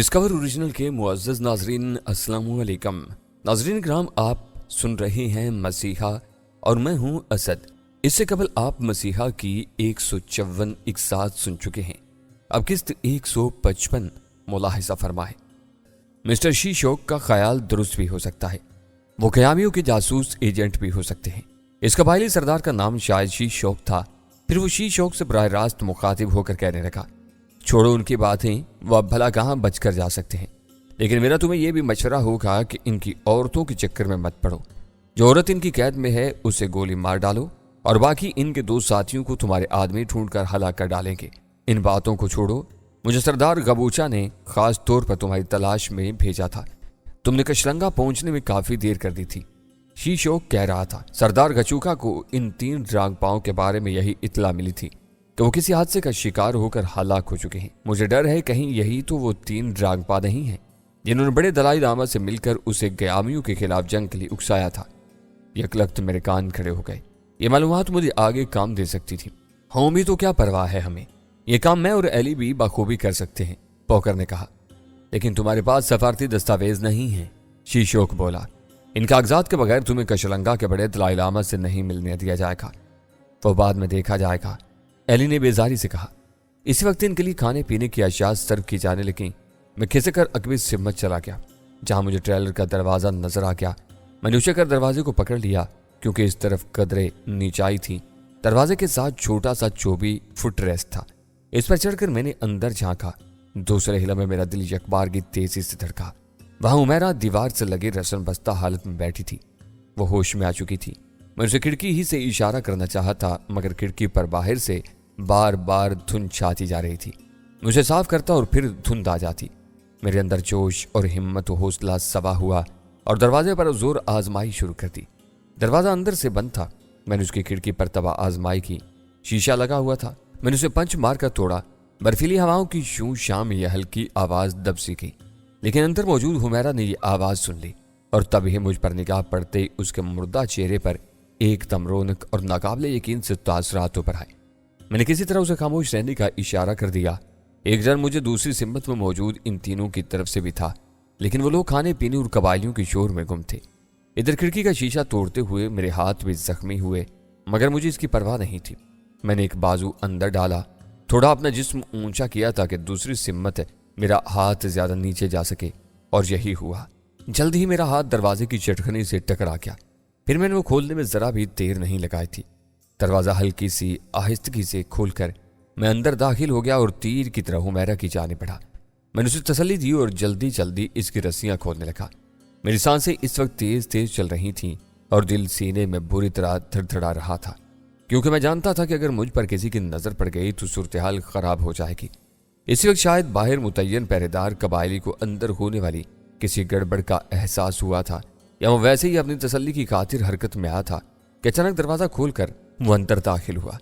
Discover original के मुअज़्ज़ज़ नाज़रीन अस्सलाम वालेकुम। नाज़रीन किराम, आप सुन रहे हैं मसीहा और मैं हूं असद। इससे कबल आप मसीहा की 154 इक़सात सुन चुके हैं। अब किस्त 155 मुलाहिज़ा फरमाएं। मिस्टर शीशोक का ख्याल दुरुस्त भी हो सकता है, वो क़यामियों के जासूस एजेंट भी हो सकते हैं। इस कबायली सरदार का नाम शायद शीशोक था। फिर वो शीशोक से बराह रास्त मुखातिब होकर कहने लगा, छोड़ो उनकी बातें, वो अब भला कहाँ बच कर जा सकते हैं। लेकिन मेरा तुम्हें यह भी मशवरा होगा कि इनकी औरतों के चक्कर में मत पड़ो। जो औरत इनकी कैद में है उसे गोली मार डालो और बाकी इनके दो साथियों को तुम्हारे आदमी ढूंढकर हलाक कर डालेंगे। इन बातों को छोड़ो। मुझे सरदार गबूचा ने खास तौर पर तुम्हारी तलाश में भेजा था। तुमने कशरंगा पहुंचने में काफी देर कर दी थी। शीशोक कह रहा था, सरदार गचूका को इन 3 ड्रांगपाओं के बारे में यही इत्तला मिली थी कि वो किसी हादसे का शिकार होकर हलाक हो चुके हैं। मुझे डर है कहीं यही तो वो 3 ड्रांगपा नहीं हैं जिन्होंने बड़े दलाई लामा से मिलकर उसे क़यामियों के खिलाफ जंग के लिए उकसाया था। यकलख्त मेरे कान खड़े हो गए। ये मालूमात मुझे आगे काम दे सकती थी। हाँ भी तो क्या परवाह है हमें, ये काम मैं और एली भी बखूबी कर सकते हैं, पॉकर ने कहा। लेकिन तुम्हारे पास सफारती दस्तावेज नहीं है, शीशोक बोला। इन कागजात के बगैर तुम्हें कशरंगा के बड़े दलाई लामा से नहीं मिलने दिया जाएगा। वो बाद में देखा जाएगा, एली ने बेजारी से कहा। इसी वक्त इनके लिए खाने पीने की अशिया सर्व की जाने लगी। मैं खिसक कर अकबी सिमत चला गया जहां मुझे ट्रेलर का दरवाजा नजर आ गया। मैंने उछल कर दरवाजे को पकड़ लिया क्योंकि इस तरफ कदरे नीचाई थी। दरवाजे के साथ छोटा सा 24 फुट रेस्ट था। इस पर चढ़कर मैंने अंदर झांका। दूसरे हिला में मेरा दिल यकबार की तेजी से धड़का। वहां उमेरा दीवार से लगे रसन बस्ता हालत में बैठी थी। वो होश में आ चुकी थी। मैं उसे खिड़की ही से इशारा करना चाहता, मगर खिड़की पर बाहर से बार बार धुंध छाती जा रही थी। मुझे साफ करता और फिर धुंध आ जाती। मेरे अंदर जोश और हिम्मत और हौसला सवा हुआ और दरवाजे पर जोर आजमाई शुरू कर दी। दरवाजा अंदर से बंद था। मैंने उसकी खिड़की पर तबा आजमाई की। शीशा लगा हुआ था। मैंने उसे पंच मार कर तोड़ा। बर्फीली हवाओं की शू शाम यह हल्की आवाज दब सी गई, लेकिन अंदर मौजूद हुमैरा ने यह आवाज सुन ली और तभी मुझ पर निगाह पड़ते उसके मुर्दा चेहरे पर एकदम रौनक और नाकाबिले यकीन से तासरात उभर आए। मैंने किसी तरह उसे खामोश रहने का इशारा कर दिया। एक डर मुझे दूसरी सिमत में मौजूद इन तीनों की तरफ से भी था, लेकिन वो लोग खाने पीने और कबायलियों की शोर में गुम थे। इधर खिड़की का शीशा तोड़ते हुए मेरे हाथ भी जख्मी हुए, मगर मुझे इसकी परवाह नहीं थी। मैंने एक बाजू अंदर डाला, थोड़ा अपना जिस्म ऊंचा किया ताकि दूसरी सिमत मेरा हाथ ज्यादा नीचे जा सके, और यही हुआ। जल्द ही मेरा हाथ दरवाजे की चटखनी से टकरा गया। फिर मैंने वो खोलने में जरा भी देर नहीं लगाई थी। दरवाजा हल्की सी आहिस्तगी से खोलकर मैं अंदर दाखिल हो गया और तीर की तरह हुमैरा की जाने बढ़ा। मैंने उसे तसल्ली दी और जल्दी जल्दी इसकी रस्सियां खोलने लगा। मेरी सांसें इस वक्त तेज तेज चल रही थीं और दिल सीने में बुरी तरह धड़धड़ा रहा था, क्योंकि मैं जानता था कि अगर मुझ पर किसी की नजर पड़ गई तो सूरत हाल खराब हो जाएगी। इसी वक्त शायद बाहर मुतय्यन पहरेदार कबायली को अंदर होने वाली किसी गड़बड़ का एहसास हुआ था, या वो वैसे ही अपनी तसल्ली की खातिर हरकत में आया था कि अचानक दरवाजा खोलकर वो अंदर दाखिल हुआ।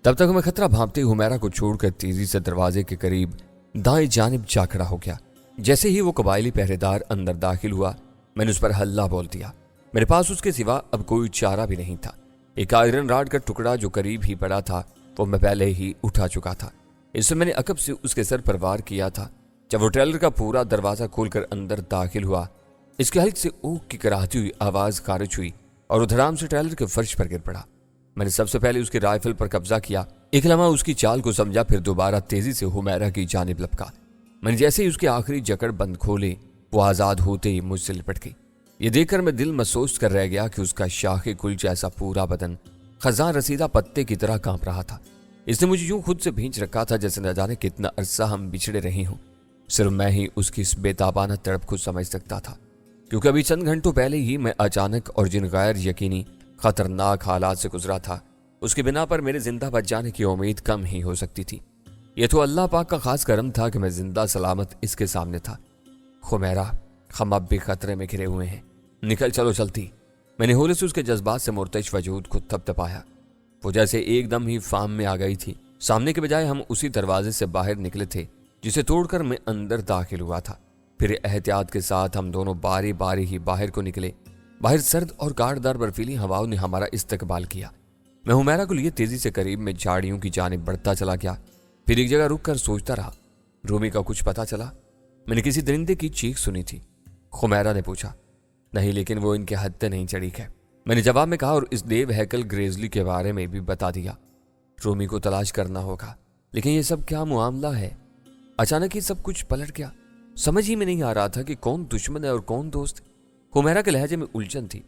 तब तक मैं खतरा भांपते हुमैरा को छोड़कर तेजी से दरवाजे के करीब दाएं जानिब जा खड़ा हो गया। जैसे ही वो कबायली पहरेदार अंदर दाखिल हुआ, मैंने उस पर हल्ला बोल दिया। मेरे पास उसके सिवा अब कोई चारा भी नहीं था। एक आयरन राड का टुकड़ा जो करीब ही पड़ा था वो मैं पहले ही उठा चुका था। इससे मैंने अकब से उसके सर पर वार किया था। जब वो ट्रेलर का पूरा दरवाजा खोलकर अंदर दाखिल हुआ, इसके हल्क से ऊक की कराहती हुई आवाज खारिज हुई और वो धड़ाम से ट्रेलर के फर्श पर गिर पड़ा। मैंने सबसे पहले उसकी राइफल पर कब्जा किया। एक लम्हा उसकी चाल को समझा, फिर दोबारा तेजी से हुमैरा की जानिब लपका। मैंने जैसे ही उसकी आखिरी जकड़ बंद खोले, वो आजाद होते ही मुझसे लिपट गई। ये देखकर मैं दिल महसूस कर रह गया कि उसका शाखे कुल जैसा पूरा बदन खजान रसीदा पत्ते की तरह कांप रहा था। इसने मुझे यूं खुद से भींच रखा था जैसे न जाने कितना अरसा हम बिछड़े रहे हों। सिर्फ मैं ही उसकी इस बेताबाना तड़प को समझ सकता था, क्योंकि अभी चंद घंटों पहले ही मैं अचानक और जिन गैर यकीनी खतरनाक हालात से गुजरा था, उसके बिना पर मेरे जिंदा बच जाने की उम्मीद कम ही हो सकती थी। यह तो अल्लाह पाक का खास करम था कि मैं जिंदा सलामत इसके सामने था। हुमैरा, हम अब भी खतरे में घिरे हुए हैं, निकल चलो चलती। मैंने होले से उसके जज्बात से मुर्तज वजूद को थपथपाया। वो जैसे एकदम ही फार्म में आ गई थी। सामने के बजाय हम उसी दरवाजे से बाहर निकले थे जिसे तोड़कर मैं अंदर दाखिल हुआ था। फिर एहतियात के साथ हम दोनों बारी बारी ही बाहर को निकले। बाहर सर्द और गाढ़दार बर्फीली हवाओं ने हमारा इस्तकबाल किया। मैं हुमैरा को लिए तेजी से करीब में झाड़ियों की जानिब बढ़ता चला गया। फिर एक जगह रुक कर सोचता रहा, रूमी का कुछ पता चला? मैंने किसी दरिंदे की चीख सुनी थी। खुमैरा ने पूछा। नहीं, लेकिन वो इनके हद तक नहीं चढ़ी है, मैंने जवाब में कहा, और इस देव हैकल ग्रेजली के बारे में भी बता दिया। रूमी को तलाश करना होगा, लेकिन ये सब क्या मामला है? अचानक ही सब कुछ पलट गया। समझ ही में नहीं आ रहा था कि कौन दुश्मन है और कौन दोस्त। खुमैरा के लहजे में उलझन थी।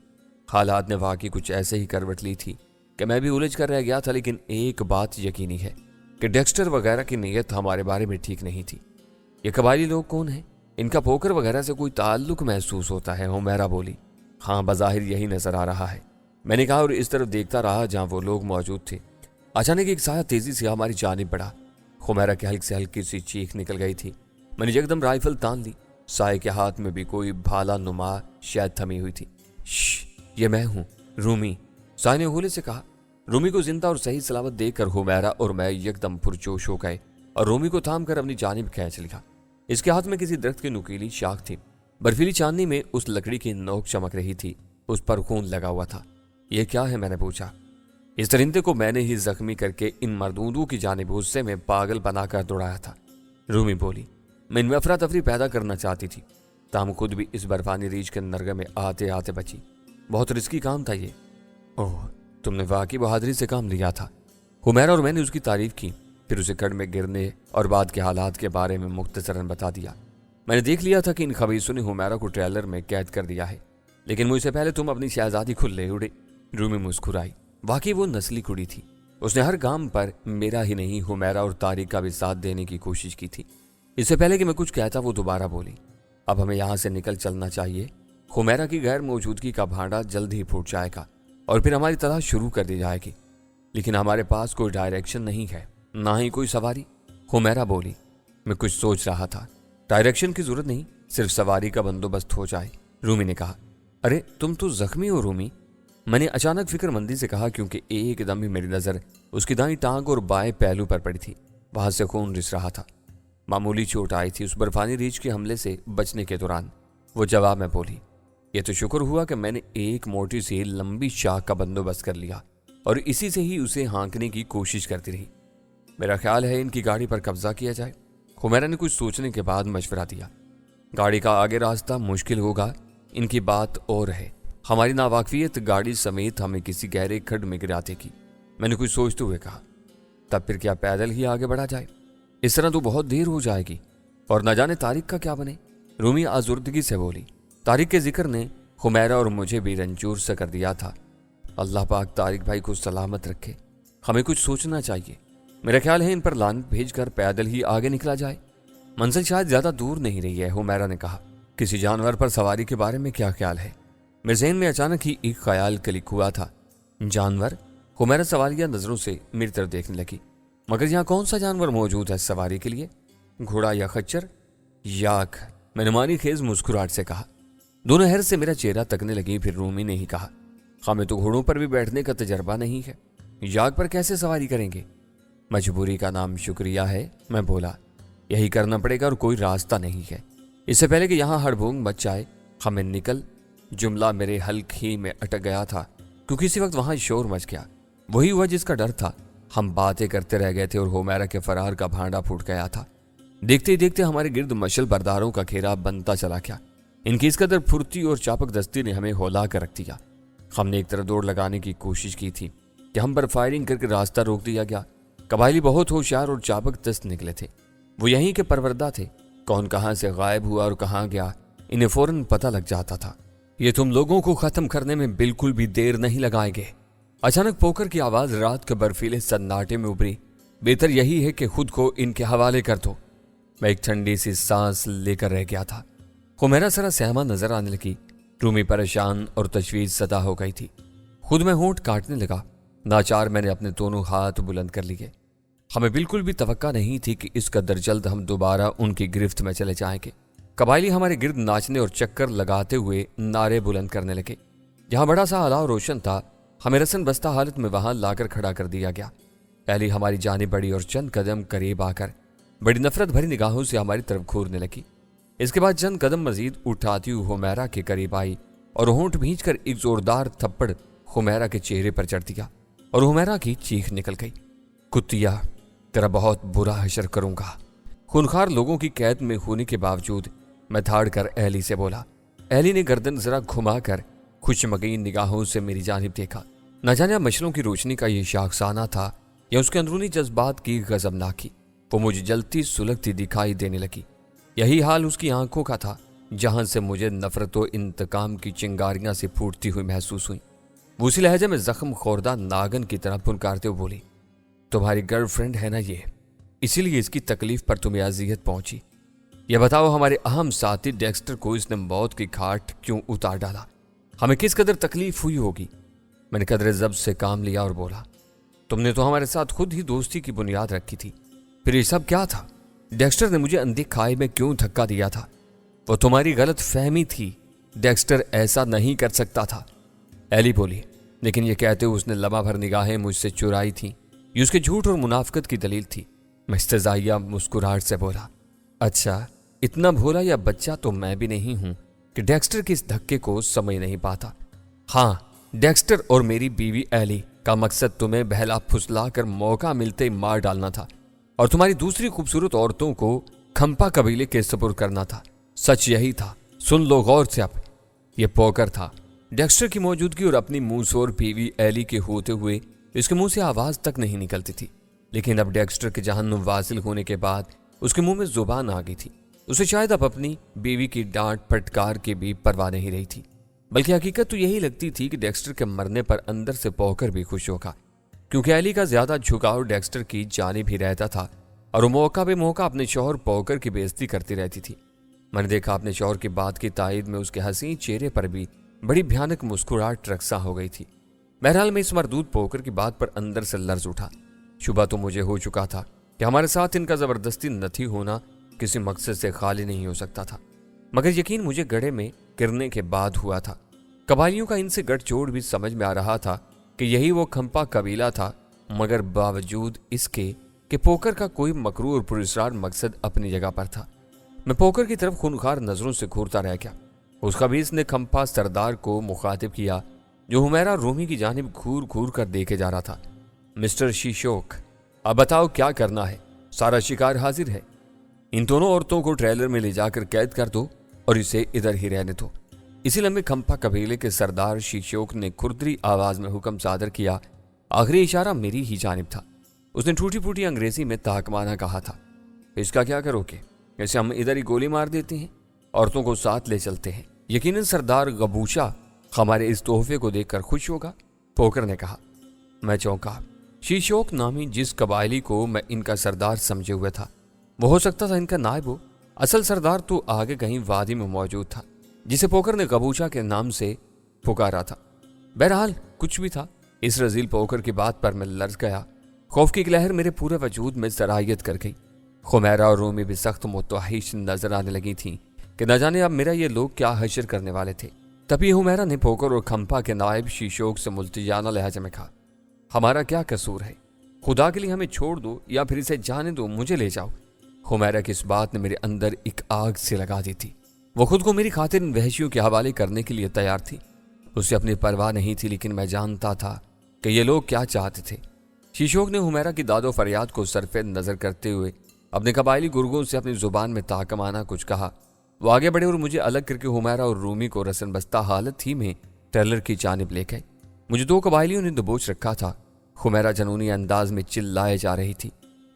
हालात ने वाकई कुछ ऐसे ही करवट ली थी कि मैं भी उलझ कर रह गया था। लेकिन एक बात यकीनी है कि डेक्स्टर वगैरह की नीयत हमारे बारे में ठीक नहीं थी। ये कबायली लोग कौन हैं? इनका पोकर वगैरह से कोई ताल्लुक महसूस होता है, हुमैरा बोली। हाँ, बज़ाहिर यही नजर आ रहा है, मैंने कहा, और इस तरफ देखता रहा जहां वो लोग मौजूद थे। अचानक एक साया तेजी से हमारी जानिब बढ़ा। खुमैरा के हल्क से हल्की सी चीख निकल गई थी। मैंने एकदम राइफल तान ली। साये के हाथ में भी कोई भाला नुमा शायद थमी हुई थी। ये मैं हूं, रूमी, साये ने होले से कहा। रूमी को जिंदा और सही सलामत देखकर हुमैरा और मैं एकदम पुरजोश हो गए और रूमी को थाम कर अपनी जानिब खींच लिया। इसके हाथ में किसी दरख्त की नुकीली शाख थी। बर्फीली चांदनी में उस लकड़ी की नोक चमक रही थी, उस पर खून लगा हुआ था। यह क्या है? मैंने पूछा। इस दरिंदे को मैंने ही जख्मी करके इन मरदूदों की जानिब गुस्से में पागल बनाकर दौड़ाया था, रूमी बोली। मैं इनमें अफरा तफरी पैदा करना चाहती थी, ताम खुद भी इस बर्फानी रीछ के नरगे में आते आते बची। बहुत रिस्की काम था ये। ओह, तुमने वाकई बहादुरी से काम लिया था। हुमैरा और मैंने उसकी तारीफ की, फिर उसे कड़ में गिरने और बाद के हालात के बारे में मुख्तसरन बता दिया। मैंने देख लिया था कि इन खबीसों ने हुमैरा को ट्रेलर में कैद कर दिया है, लेकिन मुझसे पहले तुम अपनी शहजादी खुद ले उड़े। रूमी मुस्कुराई। वाकई वो नस्ली कुड़ी थी। उसने हर काम पर मेरा ही नहीं, हुमैरा और तारिक का भी साथ देने की कोशिश की थी। इससे पहले कि मैं कुछ कहता वो दोबारा बोली। अब हमें यहाँ से निकल चलना चाहिए। हुमैरा की गैर मौजूदगी का भांडा जल्द ही फूट जाएगा और फिर हमारी तलाश शुरू कर दी जाएगी। लेकिन हमारे पास कोई डायरेक्शन नहीं है, ना ही कोई सवारी, हुमैरा बोली। मैं कुछ सोच रहा था। डायरेक्शन की जरूरत नहीं, सिर्फ सवारी का बंदोबस्त हो जाए, रूमी ने कहा। अरे तुम तो जख्मी हो रूमी, मैंने अचानक फिक्रमंदी से कहा, क्योंकि एकदम ही मेरी नजर उसकी दाईं टांग और बाएं पहलू पर पड़ी थी। वहां से खून रिस रहा था। मामूली चोट आई थी उस बर्फानी रीछ के हमले से बचने के दौरान। वो जवाब में बोली। यह तो शुक्र हुआ कि मैंने एक मोटी सी लंबी शाख का बंदोबस्त कर लिया और इसी से ही उसे हाँकने की कोशिश करती रही। मेरा ख्याल है इनकी गाड़ी पर कब्जा किया जाए। हुमैरा ने कुछ सोचने के बाद मशवरा दिया। गाड़ी का आगे रास्ता मुश्किल होगा, इनकी बात और है। हमारी नावाकफियत गाड़ी समेत हमें किसी गहरे खड्ड में गिरा देगी, मैंने कुछ सोचते हुए कहा। तब फिर क्या पैदल ही आगे बढ़ा जाए? इस तरह तो बहुत देर हो जाएगी, और न जाने तारिक का क्या बने, रूमी आजुर्दगी से बोली। तारिक के जिक्र ने हुमैरा और मुझे भी रंजूर से कर दिया था। अल्लाह पाक तारिक भाई को सलामत रखे। हमें कुछ सोचना चाहिए। मेरा ख्याल है इन पर लानत भेजकर पैदल ही आगे निकला जाए। मंजिल शायद ज्यादा दूर नहीं रही है, हुमैरा ने कहा। किसी जानवर पर सवारी के बारे में क्या ख्याल है? मेरे ज़हन में अचानक ही एक ख्याल क्लिक हुआ था। जानवर? हुमैरा सवालिया नजरों से मेरी तरफ देखने लगी। मगर यहाँ कौन सा जानवर मौजूद है सवारी के लिए? घोड़ा या खच्चर? याक, मैंने मानी खेज मुस्कुराहट से कहा। दोनों हैरत से मेरा चेहरा तकने लगी। फिर रूमी ने ही कहा, हमें तो घोड़ों पर भी बैठने का तजर्बा नहीं है, याक पर कैसे सवारी करेंगे? मजबूरी का नाम शुक्रिया है, मैं बोला। यही करना पड़ेगा और कोई रास्ता नहीं है। इससे पहले कि यहाँ हड़बूंग मच जाए, हमें निकल। जुमला मेरे हल्क ही में अटक गया था, क्योंकि इसी वक्त वहां शोर मच गया। वही हुआ जिसका डर था। हम बातें करते रह गए थे और हुमैरा के फरार का भांडा फूट गया था। देखते ही देखते हमारे गिर्द मशल बरदारों का घेरा बनता चला गया। इनकी इस कदर फुर्ती और चापक दस्ती ने हमें होला कर रख दिया। हमने एक तरफ दौड़ लगाने की कोशिश की थी कि हम पर फायरिंग करके रास्ता रोक दिया गया। कबायली बहुत होशियार और चापक दस्त निकले थे। वो यहीं के परवरदा थे। कौन कहां से गायब हुआ और कहां गया, इन्हें फौरन पता लग जाता था। ये तुम लोगों को खत्म करने में बिल्कुल भी देर नहीं लगाएंगे। अचानक पोकर की आवाज रात के बर्फीले सन्नाटे में उभरी। बेहतर यही है कि खुद को इनके हवाले कर दो। मैं एक ठंडी सी सांस लेकर रह गया था। हुमैरा सरा सहमा नजर आने लगी। रूमी परेशान और तशवीश सदा हो गई थी। खुद में होंठ काटने लगा। नाचार मैंने अपने दोनों हाथ बुलंद कर लिए। हमें बिल्कुल भी तवक्का नहीं थी कि इस कदर जल्द हम दोबारा उनकी गिरफ्त में चले जाएंगे। कबायली हमारे गिर्द नाचने और चक्कर लगाते हुए नारे बुलंद करने लगे। जहां बड़ा सा अलाव रोशन था, हमें रसन बस्ता हालत में वहां लाकर खड़ा कर दिया गया। पहली हमारी जानिब बढ़ी और चंद कदम करीब आकर बड़ी नफरत भरी निगाहों से हमारी तरफ घूरने लगी। इसके बाद चंद कदम मजीद उठाती हुई हुमैरा के करीब आई और होंठ भींचकर एक जोरदार थप्पड़ हुमैरा के चेहरे पर चढ़ दिया और हुमैरा की चीख निकल गई। कुत्तिया, तेरा बहुत बुरा हशर करूंगा। खूनखार लोगों की कैद में होने के बावजूद मैं धाड़ कर एली से बोला। एली ने गर्दन जरा घुमाकर खुशमगीन निगाहों से मेरी जानिब देखा। न जाने मशलों की रोशनी का ये शाखसाना था या उसके अंदरूनी जज्बात की गजबनाकी। वो मुझे जलती सुलगती दिखाई देने लगी। यही हाल उसकी आंखों का था, जहां से मुझे नफरत व इंतकाम की चिंगारियां से फूटती हुई महसूस हुई। वो उसी लहजे में जख्म खोरदा नागन की तरह पुनकारते हुए बोली, तुम्हारी गर्लफ्रेंड है ना ये, इसीलिए इसकी तकलीफ पर तुम्हें अजियत पहुंची। यह बताओ हमारे अहम साथी डेक्स्टर को इसने मौत की घाट क्यों उतार डाला? हमें किस कदर तकलीफ हुई होगी? मैंने कदर जब्त से काम लिया और बोला, तुमने तो हमारे साथ खुद ही दोस्ती की बुनियाद रखी थी, फिर ये सब क्या था? डेक्स्टर ने मुझे अंधी खाई में क्यों धक्का दिया था? वो तुम्हारी गलत फहमी थी, डेक्स्टर ऐसा नहीं कर सकता था। एली बोली, लेकिन ये कहते हुए उसने लम्हा भर निगाहें मुझसे चुराई थी। ये उसके झूठ और मुनाफिकत की दलील थी। मैं इस्तेज़ाइया मुस्कुराहट से बोला, अच्छा इतना भोला या बच्चा तो मैं भी नहीं हूं कि डेक्स्टर के इस धक्के को समझ नहीं पाता। हाँ, डेक्स्टर और मेरी बीवी एली का मकसद तुम्हें बहला फुसला कर मौका मिलते ही मार डालना था और तुम्हारी दूसरी खूबसूरत औरतों को खंपा कबीले के सुपुर्द करना था। सच यही था। सुन लो गौर से अब। यह पोकर था। डेक्स्टर की मौजूदगी और अपनी मुंहसोर बीवी एली के होते हुए इसके मुंह से आवाज तक नहीं निकलती थी, लेकिन अब डेक्स्टर के जहन्नुम वासिल होने के बाद उसके मुंह में जुबान आ गई थी। उसे शायद अब अपनी बीवी की डांट फटकार की भी परवाह नहीं रही थी, बल्कि हकीकत तो यही लगती थी कि डेक्स्टर के मरने पर अंदर से पोकर भी खुश होगा, क्योंकि एली का ज्यादा झुकाव डेक्स्टर की जानिब ही रहता था और वो मौका बे मौका अपने शौहर पोकर की बेइज्जती करती रहती थी। मैंने देखा अपने शौहर की बात की तायद में उसके हसीन चेहरे पर भी बड़ी भयानक मुस्कुराहट रक्सा हो गई थी। बहरहाल मैं इस मरदूद पोकर की बात पर अंदर से लर्ज उठा। शुबा तो मुझे हो चुका था कि हमारे साथ इनका जबरदस्ती नथी होना किसी मकसद से खाली नहीं हो सकता था, मगर यकीन मुझे गड़े में गिरने के बाद हुआ था। कबाइलियों का इनसे गठजोड़ भी समझ में आ रहा था कि यही वो खंपा कबीला था, मगर बावजूद इसके कि पोकर का कोई मकरूर और पुरस्कार मकसद अपनी जगह पर था। मैं पोकर की तरफ खूनखार नजरों से घूरता रह गया। उसका भी इसने खंपा सरदार को मुखातिब किया, जो हुमैरा रूमी की जानिब घूर घूर कर देखे जा रहा था। मिस्टर शीशोक, अब बताओ क्या करना है? सारा शिकार हाजिर है। इन दोनों औरतों को ट्रेलर में ले जाकर कैद कर दो और इसे इधर ही रहने दो। इसी लम्हे खंपा कबीले के सरदार शीशोक ने खुरदरी आवाज में हुक्म सादर किया। आखिरी इशारा मेरी ही जानिब था। उसने टूटी फूटी अंग्रेजी में ताकमाना कहा था, इसका क्या करोगे? ऐसे हम इधर ही गोली मार देते हैं, औरतों को साथ ले चलते हैं। यकीनन सरदार गबूशा हमारे इस तोहफे को देखकर खुश होगा। पोकर ने कहा। मैं चौंका। शीशोक नामी जिस कबायली को मैं इनका सरदार समझे हुए था, वो हो सकता था इनका नायब हो। असल सरदार तो आगे कहीं वादी में मौजूद था, जिसे पोकर ने गबूशा के नाम से पुकारा था। बहरहाल कुछ भी था, इस रजील पोकर की बात पर मैं लर्ज गया। खौफ की एक लहर मेरे पूरे वजूद में सराहियत कर गई। खुमैरा और रूमी भी सख्त मुतवाहिश नजर आने लगी थी कि न जाने अब मेरा ये लोग क्या हशर करने वाले थे। तभी हुमैरा ने पोकर और खंपा के नायब शीशोक से मुल्तिजाना लहजे में कहा, हमारा क्या कसूर है? खुदा के लिए हमें छोड़ दो या फिर इसे जाने दो, मुझे ले जाओ। हुमैरा की इस बात ने मेरे अंदर एक आग से लगा दी थी। वो खुद को मेरी खातिर इन वहशियों के हवाले करने के लिए तैयार थी। उसे अपनी परवाह नहीं थी, लेकिन मैं जानता था कि ये लोग क्या चाहते थे। शीशोक ने हुमैरा की दादो फरियाद को सरफे नजर करते हुए अपने कबायली गुर्गों से अपनी जुबान में ताकमाना कुछ कहा। वो आगे बढ़े और मुझे अलग करके हुमैरा और रूमी को रसन बस्ता हालत ही में ट्रेलर की जानिब ले गए। मुझे दो कबायलियों ने दबोच रखा था। हुमैरा जनूनी अंदाज में चिल्लाए जा रही थी,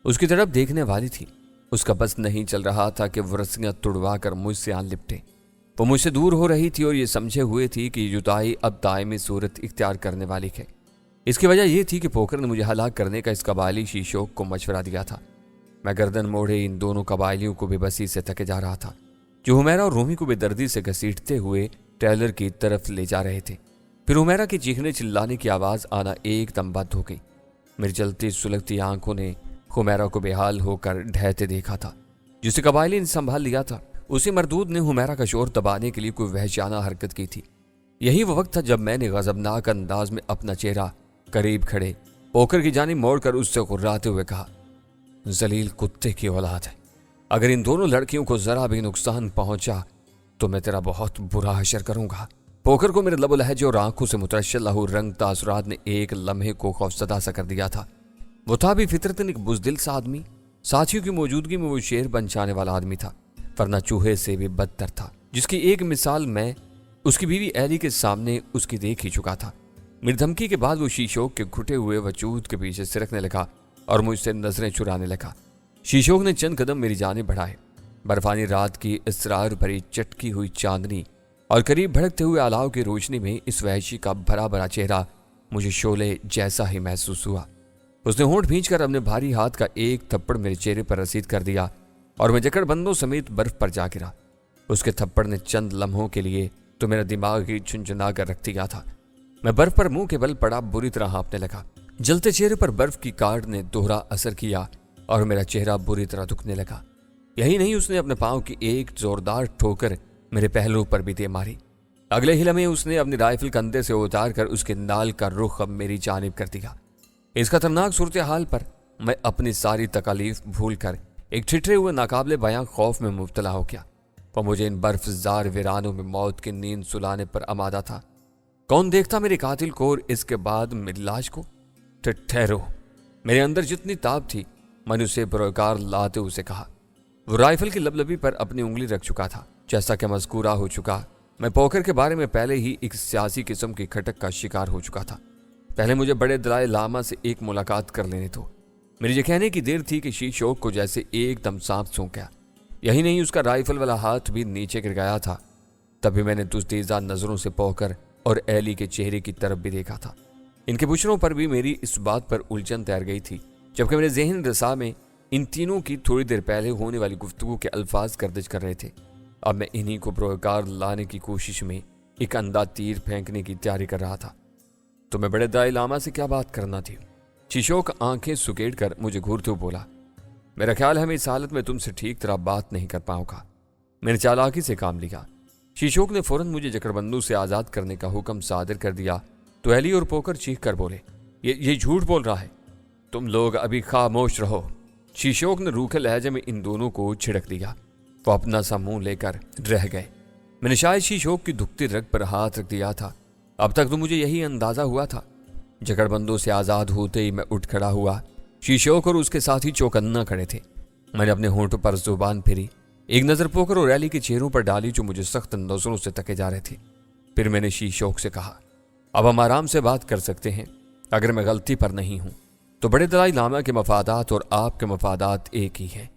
उसकी तरफ देखने वाली थी। उसका बस नहीं चल रहा था कि वो रस्सियां तुड़वा कर मुझसे आन लिपटे। वो मुझसे दूर हो रही थी और ये समझे हुए थी कि जुदाई अब दायमी सूरत इख्तियार करने वाली है। इसकी वजह यह थी कि पोकर ने मुझे हलाक करने का इस कबायली शीशोक को मशवरा दिया था। मैं गर्दन मोड़े इन दोनों कबायलियों को बेबसी से थके जा रहा था, जो हुमैरा और रूमी को बेदर्दी से घसीटते हुए ट्रेलर की तरफ ले जा रहे थे। फिर हुमैरा की चीखने चिल्लाने की आवाज आना एकदम बंद हो गई। मेरी जलती सुलगती आंखों ने हुमैरा को बेहाल होकर ढहते देखा था। जिसे कबायली ने संभाल लिया था, उसी मरदूद ने हुमैरा का शोर दबाने के लिए कोई वहशियाना हरकत की थी। यही वो वक्त था जब मैंने गजबनाक अंदाज में अपना चेहरा करीब खड़े पोकर की जानिब मोड़कर उससे कुर्राते हुए कहा, जलील कुत्ते की औलाद है, अगर इन दोनों लड़कियों को जरा भी नुकसान पहुंचा तो मैं तेरा बहुत बुरा हशर करूंगा। पोकर को मेरे लबो लहजे और आंखों से मुतरश्शिल लहू रंग तासुरात ने एक लम्हे को खौफसदा सा कर दिया था। वो था भी फितरतन एक बुजदिल सा आदमी, साथियों की मौजूदगी में वो शेर बन जाने वाला आदमी था, वरना चूहे से भी बदतर था, जिसकी एक मिसाल मैं उसकी बीवी एली के सामने उसकी देख ही चुका था। मेरी धमकी के बाद वो शीशोक के घुटे हुए वजूद के पीछे सिरकने लगा और मुझसे नजरें चुराने लगा। शीशोक ने चंद कदम मेरी जाने बढ़ाए। बर्फानी रात की इसरार भरी चटकी हुई चांदनी और करीब भड़कते हुए अलाव की रोशनी में इस वहशी का भरा भरा चेहरा मुझे शोले जैसा ही महसूस हुआ। उसने होंठ भींचकर अपने भारी हाथ का एक थप्पड़ मेरे चेहरे पर रसीद कर दिया और मैं जकड़बंदों समेत बर्फ पर जा गिरा। उसके थप्पड़ ने चंद लम्हों के लिए तो मेरा दिमाग ही झुंझुना कर रख दिया था। मैं बर्फ पर मुंह के बल पड़ा बुरी तरह हाँफने लगा। जलते चेहरे पर बर्फ की काट ने दोहरा असर किया और मेरा चेहरा बुरी तरह दुखने लगा। यही नहीं, उसने अपने पांव की एक जोरदार ठोकर मेरे पहलू पर भी दे मारी। अगले ही लम्हे उसने अपनी राइफल कंधे से उतार कर उसके नाल का रुख अब मेरी जानिब कर दिया। इस खतरनाक सूरत हाल पर मैं अपनी सारी तकालीफ भूल कर एक ठिठरे हुए नाकाबिले बयां खौफ में मुब्तला हो गया। वो मुझे इन बर्फजार वीरानों में मौत की नींद सुलाने पर आमादा था। कौन देखता मेरे कातिल को और इसके बाद मेरी लाश को? ठहरो। मेरे अंदर जितनी ताब थी मैंने उसे पुरकार लाते उसे कहा। वो राइफल की लबलबी पर अपनी उंगली रख चुका था। जैसा कि मज़कूरा हो चुका, मैं पोकर के बारे में पहले ही एक सियासी किस्म की खटक का शिकार हो चुका था। पहले मुझे बड़े दलाई लामा से एक मुलाकात कर लेने दो। मेरी ये कहने की देर थी कि शीशोक को जैसे एकदम सांप सूंघ गया। यही नहीं, उसका राइफल वाला हाथ भी नीचे गिर गया था। तभी मैंने तुझदीज़ा नजरों से पोकर और एली के चेहरे की तरफ भी देखा था। इनके बुशरों पर भी मेरी इस बात पर उलझन तैर गई थी, जबकि मेरे ज़हन रसा में इन तीनों की थोड़ी देर पहले होने वाली गुफ्तगू के अल्फाज गर्दिश कर रहे थे। अब मैं इन्हीं को पुरकार लाने की कोशिश में एक अंधा तीर फेंकने की तैयारी कर रहा था। तो मैं बड़े दलाई लामा से क्या बात करना थी? शीशोक आंखें सुकेड़ कर मुझे घूरते हुए बोला, मेरा ख्याल है मैं इस हालत में तुमसे ठीक तरह बात नहीं कर पाऊंगा। मैंने चालाकी से काम लिया। शीशोक ने फौरन मुझे जकड़बंदू से आज़ाद करने का हुक्म सादिर कर दिया तो एली और पोकर चीख कर बोले, ये झूठ बोल रहा है, तुम लोग अभी खामोश रहो। शीशोक ने रूखे लहजे में इन दोनों को छिड़क दिया। वो अपना सा मुंह लेकर रह गए। मैंने शायद शीशोक की दुखती रग पर हाथ रख दिया था। अब तक तो मुझे यही अंदाजा हुआ था। जकड़बंदों से आज़ाद होते ही मैं उठ खड़ा हुआ। शीशोक और उसके साथी चौकन्ना खड़े थे। मैंने अपने होंठों पर जुबान फिरी, एक नज़र पोकर और एली के चेहरों पर डाली जो मुझे सख्त नजरों से तके जा रहे थे। फिर मैंने शीशोक से कहा, अब हम आराम से बात कर सकते हैं। अगर मैं गलती पर नहीं हूं तो बड़े दलाई लामा के मफादात और आपके मफादात एक ही हैं।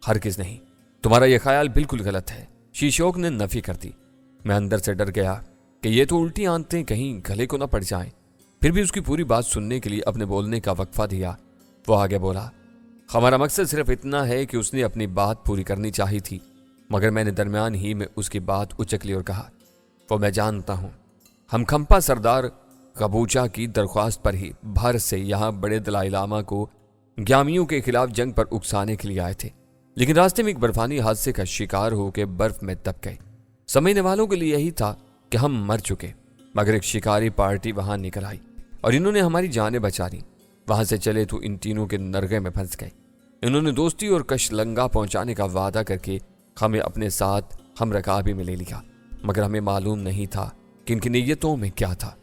हरगिज़ नहीं, तुम्हारा यह ख्याल बिल्कुल गलत है। शीशोक ने नफी कर दी। मैं अंदर से डर गया कि ये तो उल्टी आंतें कहीं गले को न पड़ जाएं। फिर भी उसकी पूरी बात सुनने के लिए अपने बोलने का वक्फा दिया। वो आगे बोला, हमारा मकसद सिर्फ इतना है कि उसने अपनी बात पूरी करनी चाहिए थी, मगर मैंने दरमियान ही में उसकी बात उचक ली और कहा, वो मैं जानता हूं, हम खंपा सरदार कबूचा की दरख्वास्त पर ही भारत से यहाँ बड़े दलाई लामा को ग्यामियों के खिलाफ जंग पर उकसाने के लिए आए थे, लेकिन रास्ते में एक बर्फानी हादसे का शिकार होकर बर्फ में दब गए। समझने वालों के लिए यही था कि हम मर चुके, मगर एक शिकारी पार्टी वहां निकल आई और इन्होंने हमारी जानें बचा ली। वहां से चले तो इन तीनों के नरगे में फंस गए। इन्होंने दोस्ती और कशलंगा पहुंचाने का वादा करके हमें अपने साथ हम रकाबी में ले लिया, मगर हमें मालूम नहीं था कि इनकी नीयतों में क्या था।